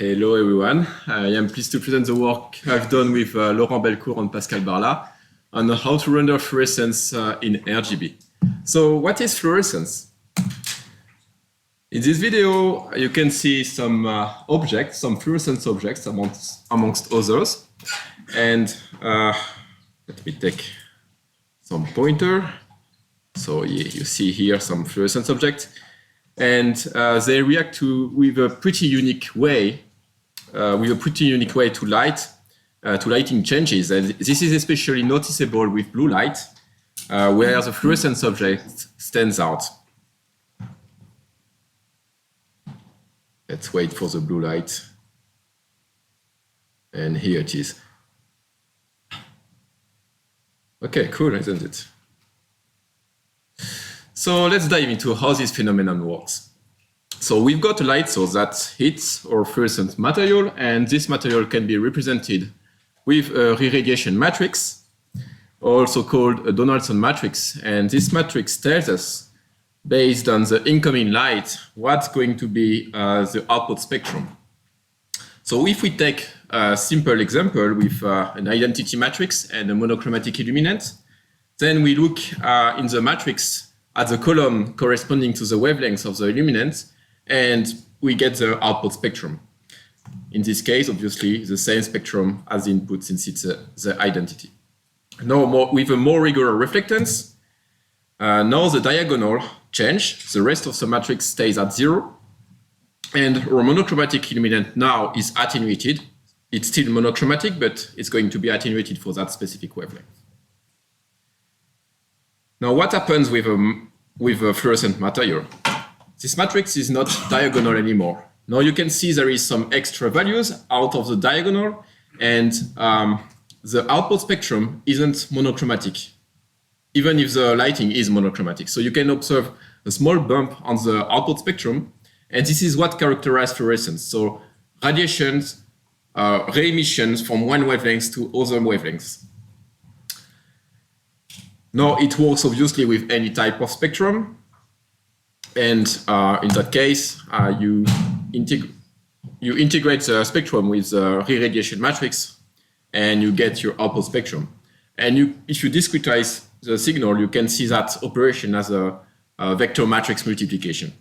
Hello everyone. I am pleased to present the work I've done with Laurent Belcourt and Pascal Barla on how to render fluorescence in RGB. So what is fluorescence? In this video, you can see some objects, some fluorescence objects amongst others. And let me take some pointer. So you see here some fluorescence objects. And they react with a pretty unique way to lighting changes. And this is especially noticeable with blue light, where the fluorescence object stands out. Let's wait for the blue light. And here it is. Okay, cool, isn't it? So let's dive into how this phenomenon works. So we've got a light source that hits our fluorescent material, and this material can be represented with a re-radiation matrix, also called a Donaldson matrix. And this matrix tells us, based on the incoming light, what's going to be the output spectrum. So if we take a simple example with an identity matrix and a monochromatic illuminant, then we look in the matrix at the column corresponding to the wavelength of the illuminant, and we get the output spectrum. In this case, obviously, the same spectrum as the input, since it's the identity. Now, with a more regular reflectance, now the diagonal change, the rest of the matrix stays at 0, and our monochromatic illuminant now is attenuated. It's still monochromatic, but it's going to be attenuated for that specific wavelength. Now, what happens with a fluorescent material? This matrix is not diagonal anymore. Now you can see there is some extra values out of the diagonal, and the output spectrum isn't monochromatic, even if the lighting is monochromatic. So you can observe a small bump on the output spectrum, and this is what characterizes fluorescence. So radiations, re-emissions from one wavelength to other wavelengths. Now it works obviously with any type of spectrum, and in that case you integrate the spectrum with the re-radiation matrix, and you get your output spectrum. And if you discretize the signal, you can see that operation as a vector matrix multiplication.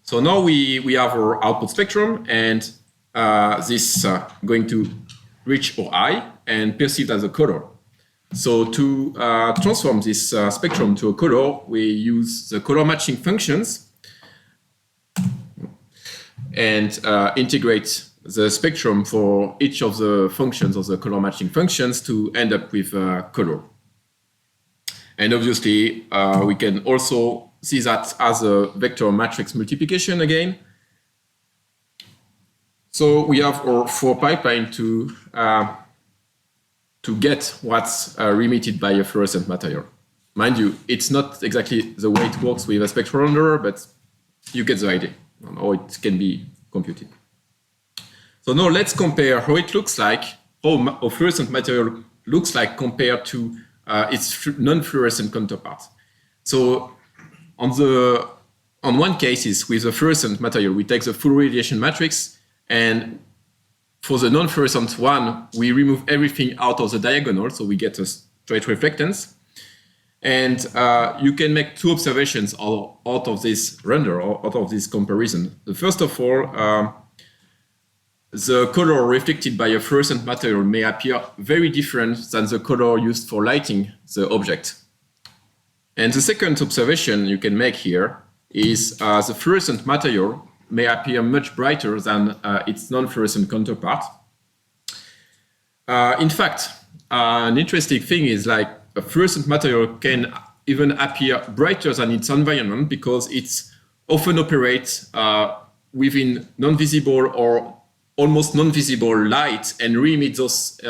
So now we have our output spectrum, and this is going to reach our eye and perceived as a color. So to transform this spectrum to a color, we use the color matching functions and integrate the spectrum for each of the functions of the color matching functions to end up with a color. And obviously, we can also see that as a vector matrix multiplication again. So we have our four pipeline to get what's remitted by a fluorescent material. Mind you, it's not exactly the way it works with a spectral renderer, but you get the idea on how it can be computed. So now let's compare how it looks like, how a fluorescent material looks like compared to its non-fluorescent counterpart. So on one case is with a fluorescent material, we take the full radiation matrix, and for the non-fluorescent one, we remove everything out of the diagonal, so we get a straight reflectance. And you can make two observations out of this render, or out of this comparison. The first of all, the color reflected by a fluorescent material may appear very different than the color used for lighting the object. And the second observation you can make here is the fluorescent material may appear much brighter than its non-fluorescent counterpart. In fact, an interesting thing is like a fluorescent material can even appear brighter than its environment because it often operates within non-visible or almost non-visible light and re-emits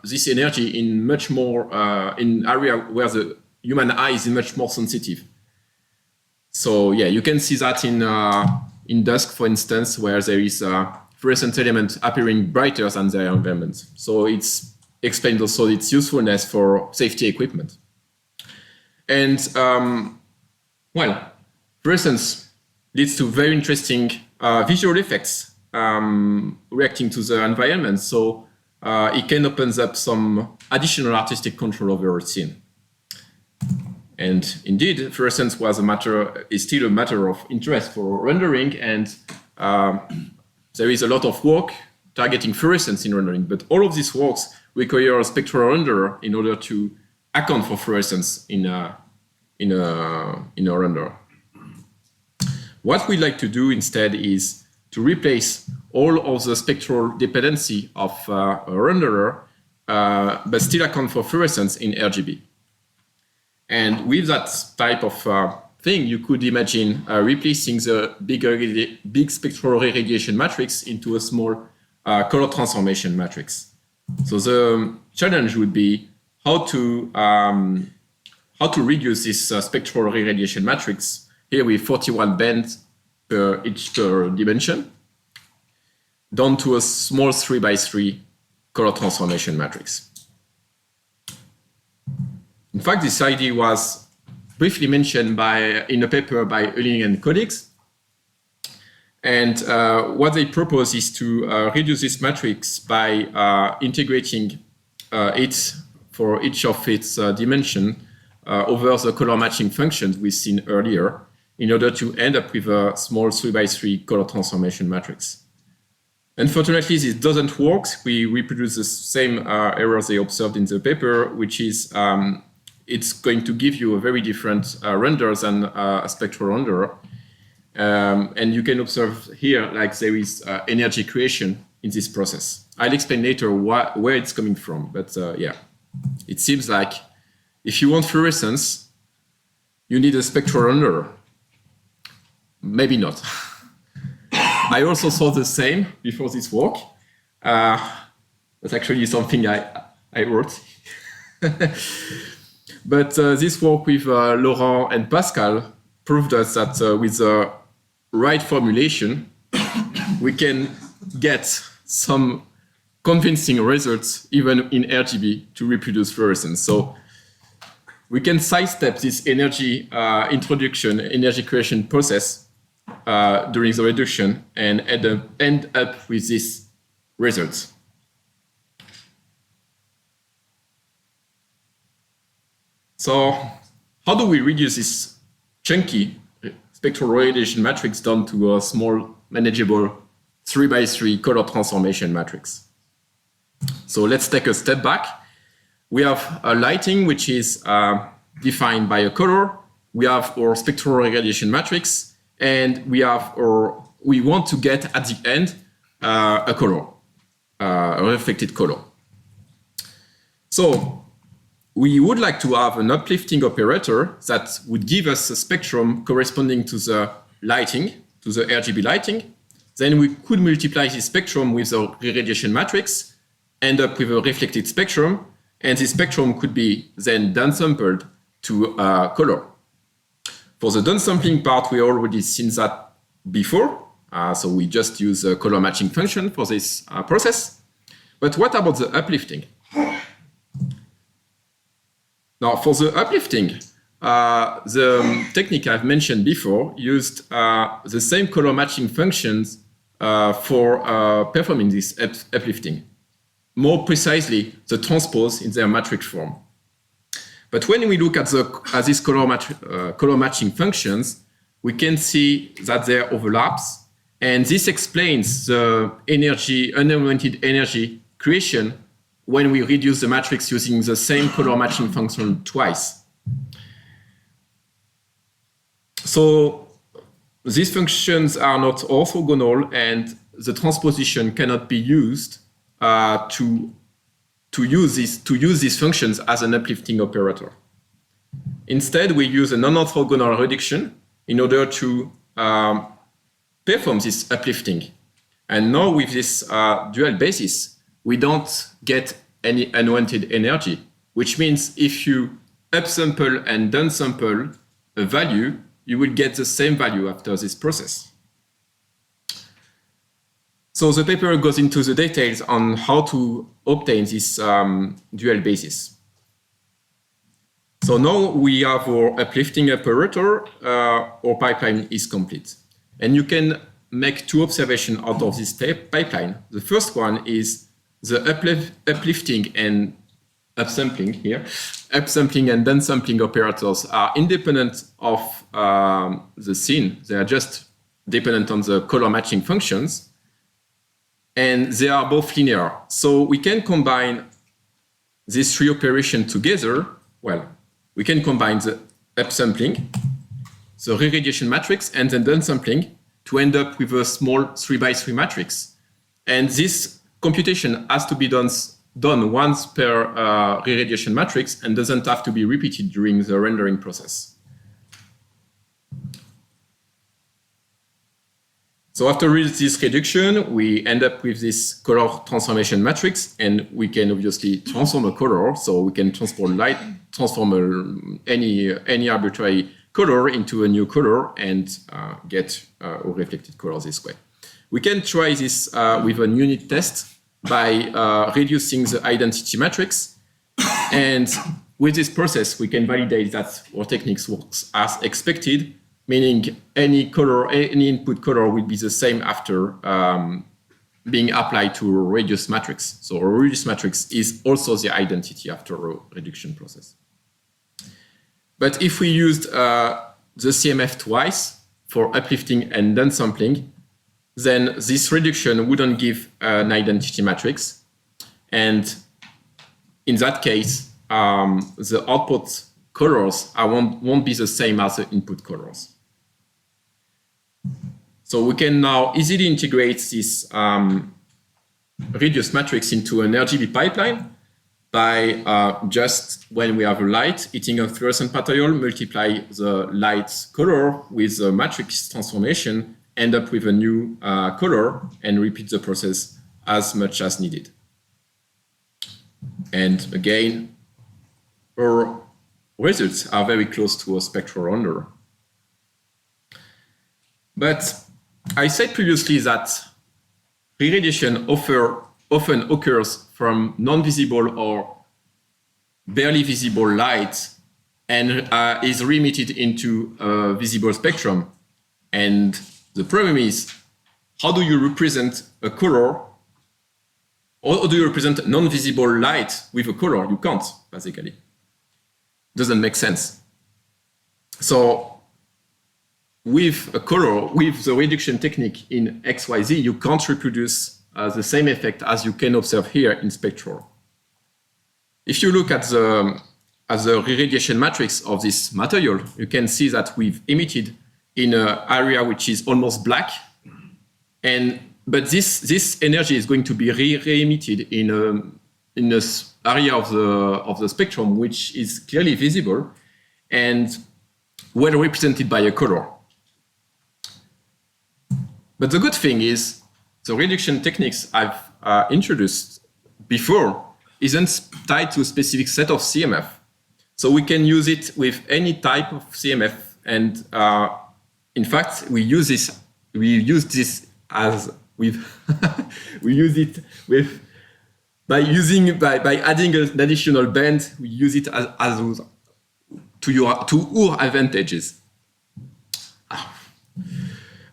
this energy in much more in area where the human eye is much more sensitive. So yeah, you can see that in dusk, for instance, where there is a fluorescent element appearing brighter than their environment. So it's explained also its usefulness for safety equipment. And well, fluorescence leads to very interesting visual effects reacting to the environment. So it can open up some additional artistic control over our scene. And indeed, fluorescence is still a matter of interest for rendering, and there is a lot of work targeting fluorescence in rendering. But all of these works require a spectral renderer in order to account for fluorescence in a renderer. What we like to do instead is to replace all of the spectral dependency of a renderer, but still account for fluorescence in RGB. And with that type of thing, you could imagine replacing the big spectral irradiation matrix into a small color transformation matrix. So the challenge would be how to reduce this spectral irradiation matrix here with 41 bands per dimension down to a small 3x3 color transformation matrix. In fact, this idea was briefly mentioned in a paper by Euling and colleagues. And what they propose is to reduce this matrix by integrating it for each of its dimensions over the color matching functions we've seen earlier in order to end up with a small 3x3 color transformation matrix. Unfortunately, this doesn't work. We reproduce the same errors they observed in the paper, which is it's going to give you a very different render than a spectral renderer. And you can observe here, like there is energy creation in this process. I'll explain later where it's coming from, but yeah, it seems like if you want fluorescence, you need a spectral renderer. Maybe not. I also saw the same before this work. That's actually something I wrote. But this work with Laurent and Pascal proved us that with the right formulation, we can get some convincing results even in RGB to reproduce fluorescence. So we can sidestep this energy energy creation process during the reduction and end up with these results. So how do we reduce this chunky spectral radiation matrix down to a small, manageable 3x3 color transformation matrix? So let's take a step back. We have a lighting which is defined by a color. We have our spectral radiation matrix, and we want to get at the end a color, a reflected color. So we would like to have an uplifting operator that would give us a spectrum corresponding to the lighting, to the RGB lighting. Then we could multiply this spectrum with a irradiation matrix, end up with a reflected spectrum, and this spectrum could be then downsampled to color. For the downsampling part, we already seen that before, so we just use a color matching function for this process. But what about the uplifting? Now, for the uplifting, the technique I've mentioned before used the same color matching functions for performing this uplifting. More precisely, the transpose in their matrix form. But when we look at these color matching functions, we can see that there overlaps, and this explains the unlimited energy creation when we reduce the matrix using the same color matching function twice. So these functions are not orthogonal, and the transposition cannot be used to use these functions as an uplifting operator. Instead, we use a non-orthogonal reduction in order to perform this uplifting. And now with this dual basis, we don't get any unwanted energy, which means if you upsample and downsample a value, you will get the same value after this process. So the paper goes into the details on how to obtain this dual basis. So now we have our uplifting operator, our pipeline is complete. And you can make two observations out of this pipeline. The first one is the uplifting and upsampling here. Upsampling and downsampling operators are independent of the scene. They are just dependent on the color matching functions. And they are both linear. So we can combine these three operations together. Well, we can combine the upsampling, the re-radiation matrix, and then downsampling to end up with a small 3x3 matrix. And this computation has to be done once per re-radiation matrix and doesn't have to be repeated during the rendering process. So after this reduction, we end up with this color transformation matrix, and we can obviously transform a color. So we can transform any arbitrary color into a new color and get a reflected color this way. We can try this with a unit test by reducing the identity matrix. And with this process, we can validate that our techniques works as expected, meaning any input color will be the same after being applied to a reduced matrix. So a reduced matrix is also the identity after a reduction process. But if we used the CMF twice for uplifting and downsampling, then this reduction wouldn't give an identity matrix. And in that case, the output colors won't be the same as the input colors. So we can now easily integrate this reduced matrix into an RGB pipeline by just when we have a light hitting a fluorescent material, multiply the light color with the matrix transformation, end up with a new color, and repeat the process as much as needed. And again, our results are very close to a spectral renderer. But I said previously that re-radiation often occurs from non-visible or barely visible light and is re-emitted into a visible spectrum. And the problem is, how do you represent a color, or do you represent non-visible light with a color? You can't, basically. Doesn't make sense. So with a color, with the reduction technique in XYZ, you can't reproduce the same effect as you can observe here in spectral. If you look at the re-radiation matrix of this material, you can see that we've emitted in an area which is almost black, but this energy is going to be re-emitted in this area of the spectrum which is clearly visible and well represented by a color. But the good thing is the reduction techniques I've introduced before isn't tied to a specific set of CMF. So we can use it with any type of CMF, and in fact, we use this as by adding an additional band. We use it as to our advantages.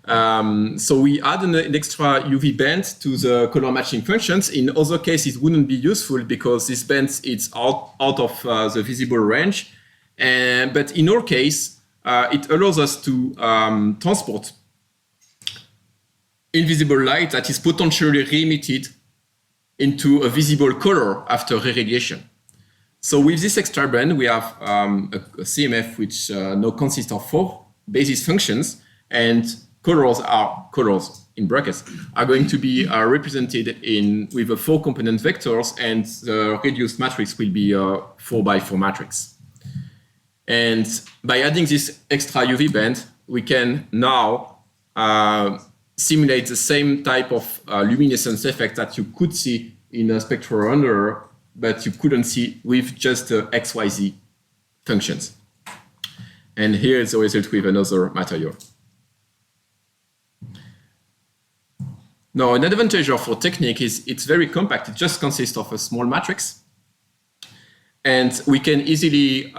So we add an extra UV band to the color matching functions. In other cases, it wouldn't be useful because this band is out of the visible range. But in our case, it allows us to transport invisible light that is potentially re-emitted into a visible color after re-radiation. So with this extra band, we have a CMF which now consists of 4 basis functions, and colors in brackets are going to be represented with a 4 component vectors, and the reduced matrix will be a 4x4 matrix. And by adding this extra UV band, we can now simulate the same type of luminescence effect that you could see in a spectral renderer, but you couldn't see with just the XYZ functions. And here is the result with another material. Now, an advantage of our technique is it's very compact. It just consists of a small matrix. And we can easily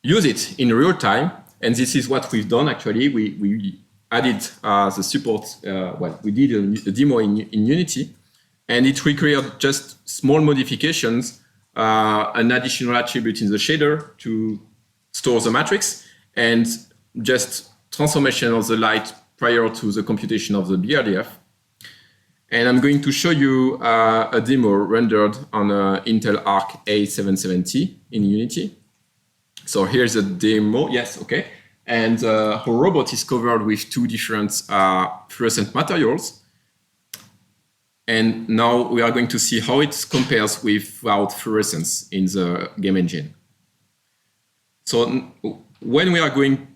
use it in real time. And this is what we've done, actually. We added the support. Well, we did a demo in Unity, and it required just small modifications, an additional attribute in the shader to store the matrix, and just transformation of the light prior to the computation of the BRDF. And I'm going to show you a demo rendered on Intel Arc A770 in Unity. So here's a demo. Yes, okay. And our robot is covered with two different fluorescent materials. And now we are going to see how it compares without fluorescence in the game engine. So when we are going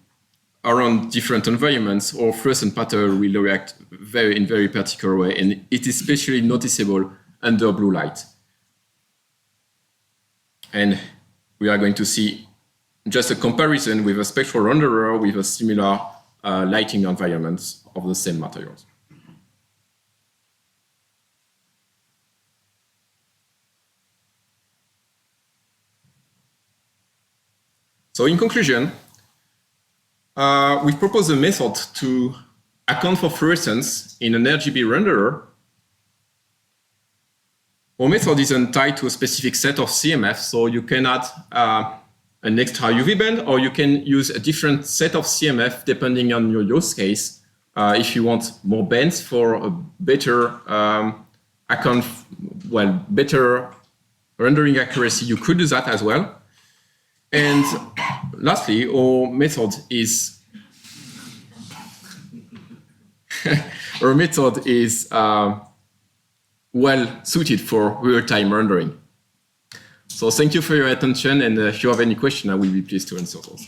around different environments, our fluorescent material will react in very particular way, and it is especially noticeable under blue light. And we are going to see just a comparison with a spectral renderer with a similar lighting environment of the same materials. So in conclusion, we propose a method to account for fluorescence in an RGB renderer. Our method isn't tied to a specific set of CMF, so you can add an extra UV band, or you can use a different set of CMF depending on your use case. If you want more bands for a better better rendering accuracy, you could do that as well. And lastly, our method is well suited for real-time rendering. So thank you for your attention, and if you have any question, I will be pleased to answer those.